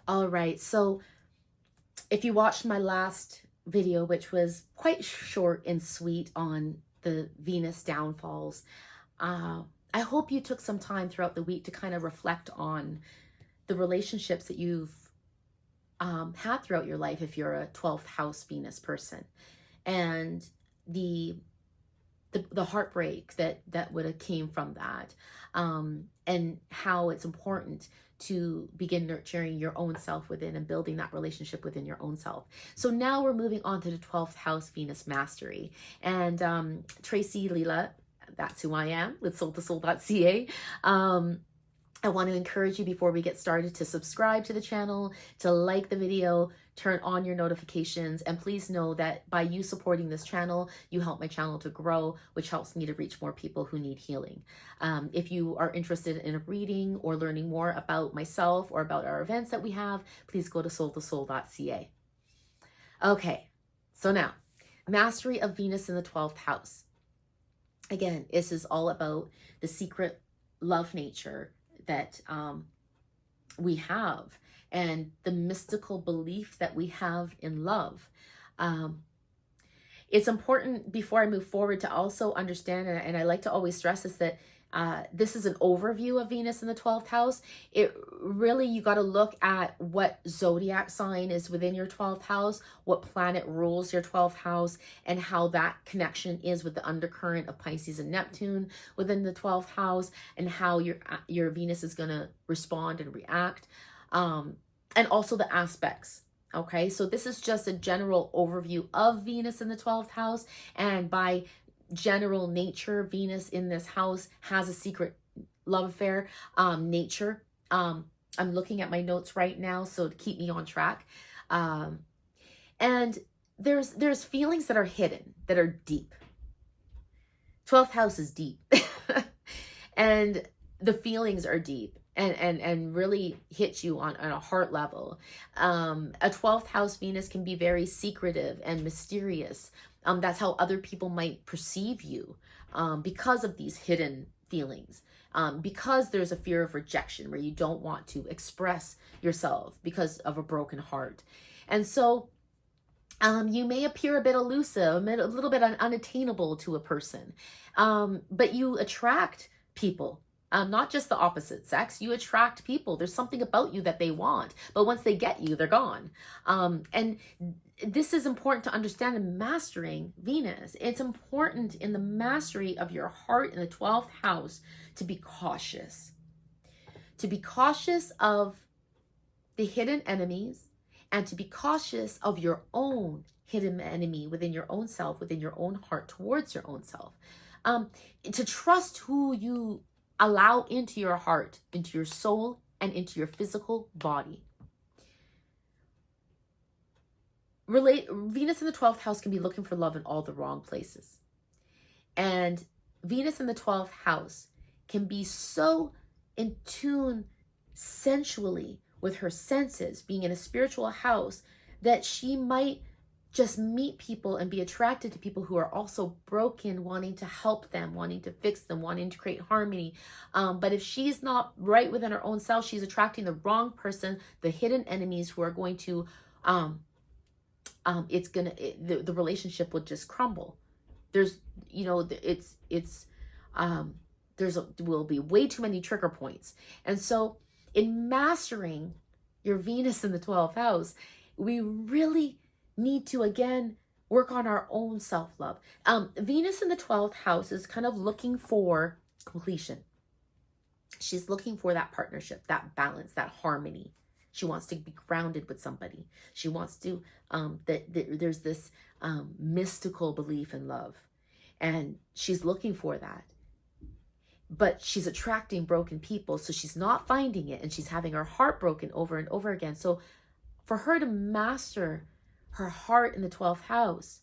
All right, so if you watched my last video, which was quite short and sweet on the Venus downfalls, uh, I hope you took some time throughout the week to kind of reflect on the relationships that you've had throughout your life if you're a 12th house Venus person, and the heartbreak that would have came from that, and how it's important to begin nurturing your own self within and building that relationship within your own self. So now we're moving on to the 12th house Venus mastery. And Tracy Leela, that's who I am with soul2soul.ca. I want to encourage you before we get started to subscribe to the channel, to like the video, turn on your notifications, and please know that by you supporting this channel, you help my channel to grow, which helps me to reach more people who need healing. If you are interested in a reading or learning more about myself or about our events that we have, please go to soul2soul.ca. Okay, so now, mastery of Venus in the 12th house. Again, this is all about the secret love nature that we have and the mystical belief that we have in love. It's important before I move forward to also understand, and I like to always stress this, that this is an overview of Venus in the 12th house. It really, you got to look at what zodiac sign is within your 12th house, what planet rules your 12th house, and how that connection is with the undercurrent of Pisces and Neptune within the 12th house, and how your Venus is going to respond and react, and also the aspects. Okay, so this is just a general overview of Venus in the 12th house, and by general nature, Venus in this house has a secret love affair nature. I'm looking at my notes right now, so to keep me on track. And there's feelings that are hidden, that are deep. 12th house is deep. And the feelings are deep and really hit you on a heart level. A 12th house Venus can be very secretive and mysterious. That's how other people might perceive you, because of these hidden feelings, because there's a fear of rejection where you don't want to express yourself because of a broken heart. And so you may appear a bit elusive, a little bit unattainable to a person, but you attract people. Not just the opposite sex, you attract people. There's something about you that they want, but once they get you, they're gone. And this is important to understand in mastering Venus. It's important in the mastery of your heart in the 12th house to be cautious. To be cautious of the hidden enemies, and to be cautious of your own hidden enemy within your own self, within your own heart, towards your own self. To trust who you allow into your heart, into your soul, and into your physical body. Venus in the 12th house can be looking for love in all the wrong places. And Venus in the 12th house can be so in tune sensually with her senses, being in a spiritual house, that she might just meet people and be attracted to people who are also broken, wanting to help them, wanting to fix them, wanting to create harmony. But if she's not right within her own self, she's attracting the wrong person, the hidden enemies who are going to, the relationship will just crumble. There's, will be way too many trigger points. And so in mastering your Venus in the 12th house, we really need to, again, work on our own self-love. Venus in the 12th house is kind of looking for completion. She's looking for that partnership, that balance, that harmony. She wants to be grounded with somebody. She wants to, there's this mystical belief in love. And she's looking for that. But she's attracting broken people, so she's not finding it. And she's having her heart broken over and over again. So for her to master her heart in the 12th house,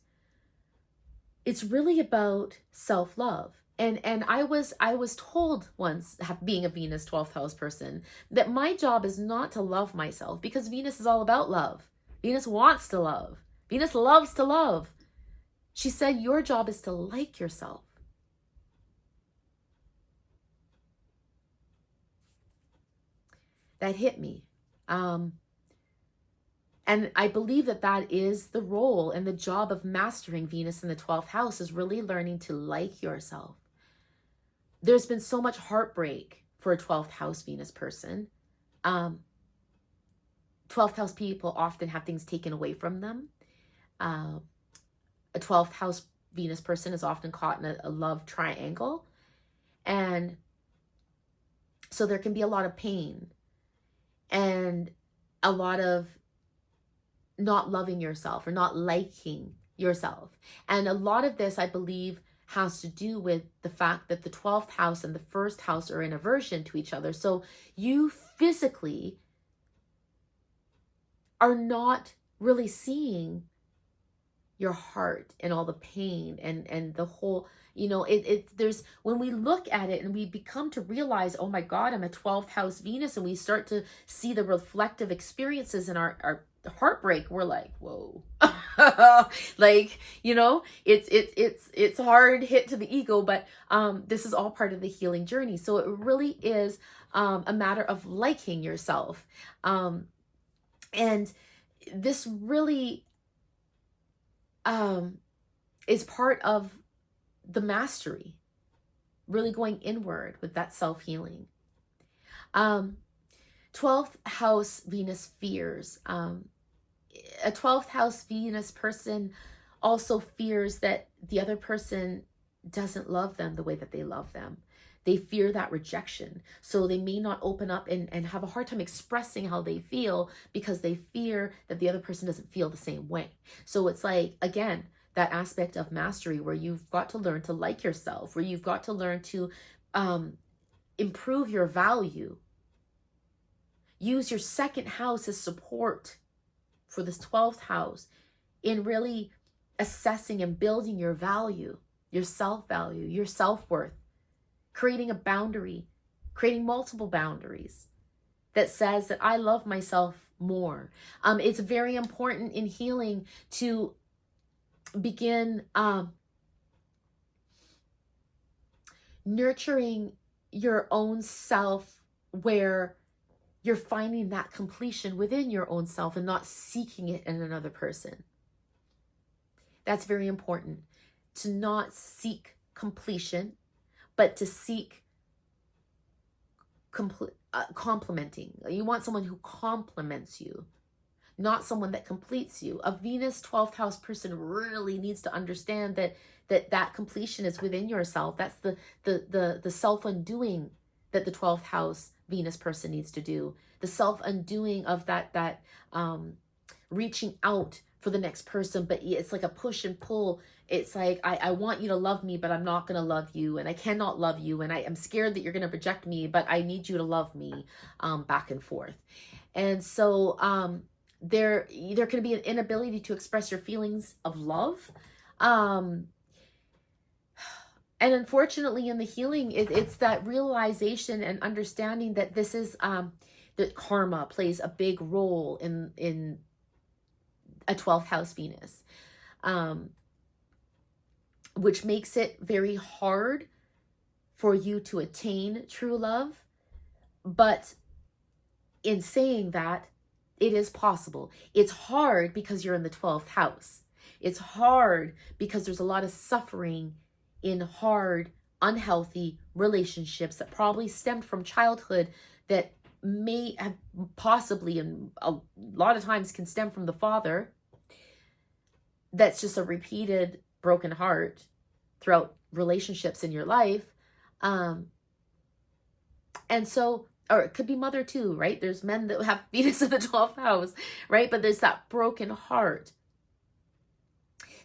it's really about self-love. And I was told once, being a Venus 12th house person, that my job is not to love myself, because Venus is all about love. Venus wants to love. Venus loves to love. She said, your job is to like yourself. That hit me. And I believe that that is the role and the job of mastering Venus in the 12th house, is really learning to like yourself. There's been so much heartbreak for a 12th house Venus person. 12th house people often have things taken away from them. A 12th house Venus person is often caught in a love triangle. And so there can be a lot of pain and a lot of not loving yourself or not liking yourself. And a lot of this, I believe, has to do with the fact that the 12th house and the first house are in aversion to each other. So you physically are not really seeing your heart and all the pain and the whole, you know, there's, when we look at it and we become to realize, oh my God, I'm a 12th house Venus, and we start to see the reflective experiences in our heartbreak, we're like, whoa. Like, you know, it's a hard hit to the ego, but this is all part of the healing journey. So it really is a matter of liking yourself. And this really is part of the mastery, really going inward with that self-healing. 12th house Venus fears. A 12th house Venus person also fears that the other person doesn't love them the way that they love them. They fear that rejection. So they may not open up and have a hard time expressing how they feel because they fear that the other person doesn't feel the same way. So it's like, again, that aspect of mastery where you've got to learn to like yourself, where you've got to learn to improve your value. Use your second house as support for this 12th house in really assessing and building your value, your self-value, your self-worth. Creating a boundary, creating multiple boundaries that says that I love myself more. It's very important in healing to begin nurturing your own self, where you're finding that completion within your own self and not seeking it in another person. That's very important, to not seek completion, but to seek complementing. You want someone who complements you, not someone that completes you. A Venus 12th house person really needs to understand that completion is within yourself. That's the self-undoing that the 12th house Venus person needs to do. The self-undoing of that reaching out for the next person, but it's like a push and pull. It's like, I want you to love me, but I'm not going to love you, and I cannot love you, and I am scared that you're going to reject me, but I need you to love me, back and forth. And so there can be an inability to express your feelings of love. And unfortunately in the healing, it's that realization and understanding that this is, that karma plays a big role in a 12th house Venus. Which makes it very hard for you to attain true love. But in saying that, it is possible. It's hard because you're in the 12th house. It's hard because there's a lot of suffering in hard, unhealthy relationships that probably stemmed from childhood, that may have possibly, and a lot of times can stem from the father. That's just a repeated broken heart throughout relationships in your life. And so, or it could be mother too, right? There's men that have Venus in the 12th house, right? But there's that broken heart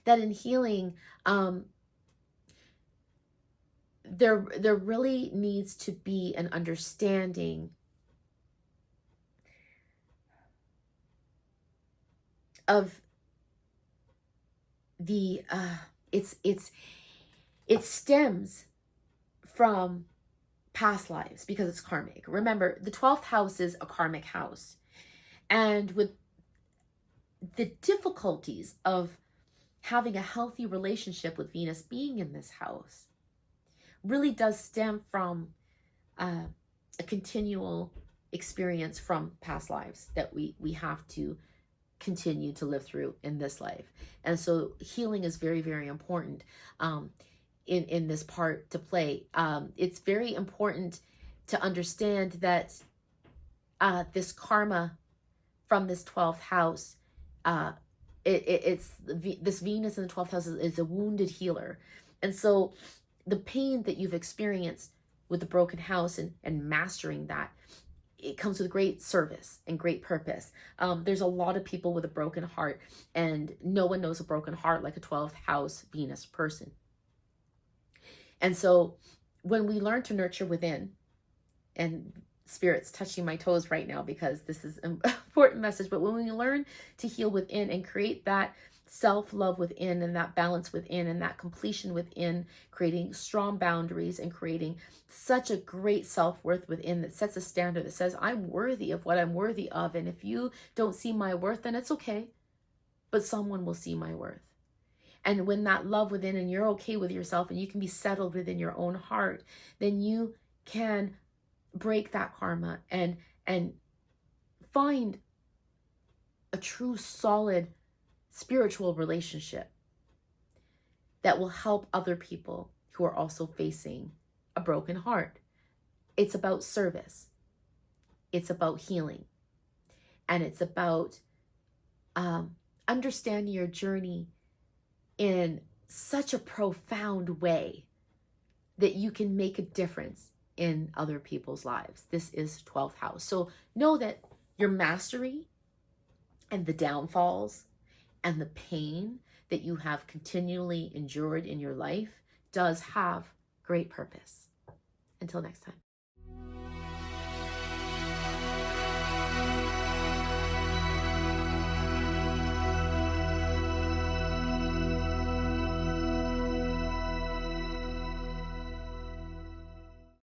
that in healing, there really needs to be an understanding of the, it stems from past lives because it's karmic. Remember, the 12th house is a karmic house. And with the difficulties of having a healthy relationship with Venus being in this house really does stem from a continual experience from past lives that we have to continue to live through in this life. And so healing is very, very important in this part to play. It's very important to understand that this karma from this 12th house, this Venus in the 12th house is a wounded healer. And so the pain that you've experienced with the broken house and mastering that, it comes with great service and great purpose. There's a lot of people with a broken heart, and no one knows a broken heart like a 12th house Venus person. And so when we learn to nurture within, and Spirit's touching my toes right now because this is an important message, but when we learn to heal within and create that self-love within and that balance within and that completion within, creating strong boundaries and creating such a great self-worth within that sets a standard that says, I'm worthy of what I'm worthy of. And if you don't see my worth, then it's okay, but someone will see my worth. And when that love within and you're okay with yourself and you can be settled within your own heart, then you can break that karma and find a true solid spiritual relationship that will help other people who are also facing a broken heart. It's about service. It's about healing. And it's about understanding your journey in such a profound way that you can make a difference in other people's lives. This is 12th house. So know that your mastery and the downfalls and the pain that you have continually endured in your life does have great purpose. Until next time.